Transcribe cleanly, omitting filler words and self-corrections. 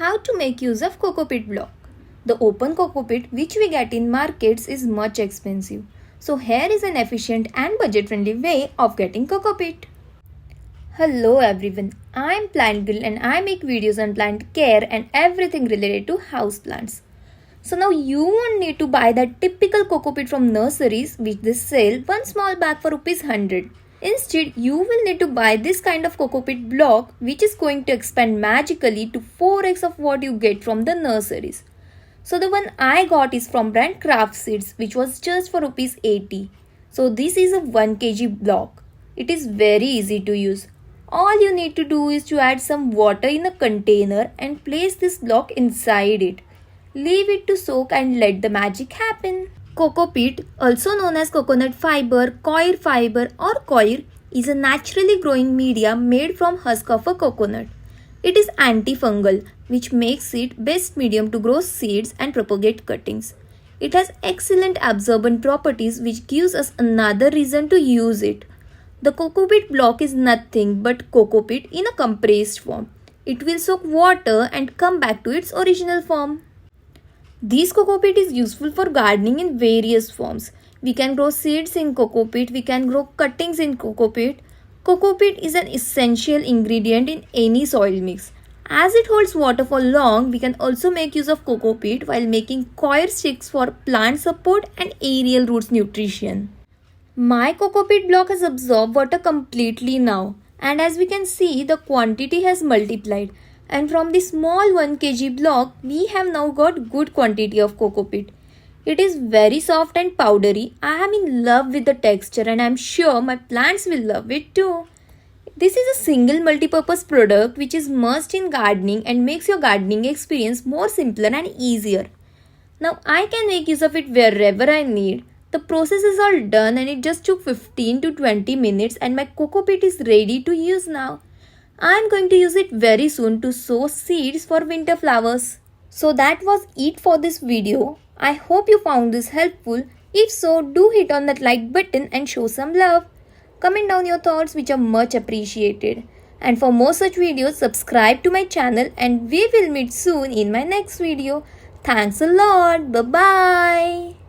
How to make use of Cocopeat block. The open Cocopeat which we get in markets is much expensive. So here is an efficient and budget-friendly way of getting Cocopeat. Hello everyone, I am Plant Girl and I make videos on plant care and everything related to houseplants. So now you won't need to buy that typical Cocopeat from nurseries which they sell one small bag for ₹100. Instead, you will need to buy this kind of Cocopeat block which is going to expand magically to 4x of what you get from the nurseries. So the one I got is from brand Craft Seeds which was just for ₹80. So this is a 1 kg block. It is very easy to use. All you need to do is to add some water in a container and place this block inside it. Leave it to soak and let the magic happen. Cocopeat, also known as coconut fiber, coir fiber or coir, is a naturally growing media made from husk of a coconut. It is antifungal, which makes it best medium to grow seeds and propagate cuttings. It has excellent absorbent properties which gives us another reason to use it. The Cocopeat block is nothing but Cocopeat in a compressed form. It will soak water and come back to its original form. This Cocopeat is useful for gardening in various forms. We can grow seeds in Cocopeat, we can grow cuttings in Cocopeat. Cocopeat is an essential ingredient in any soil mix. As it holds water for long, we can also make use of Cocopeat while making coir sticks for plant support and aerial roots nutrition. My Cocopeat block has absorbed water completely now, and as we can see, the quantity has multiplied. And from this small 1 kg block, we have now got good quantity of Cocopeat. It is very soft and powdery. I am in love with the texture and I am sure my plants will love it too. This is a single multi-purpose product which is must in gardening and makes your gardening experience more simpler and easier. Now I can make use of it wherever I need. The process is all done and it just took 15 to 20 minutes and my Cocopeat is ready to use now. I am going to use it very soon to sow seeds for winter flowers. So that was it for this video. I hope you found this helpful. If so, do hit on that like button and show some love. Comment down your thoughts which are much appreciated. And for more such videos, subscribe to my channel and we will meet soon in my next video. Thanks a lot. Bye-bye.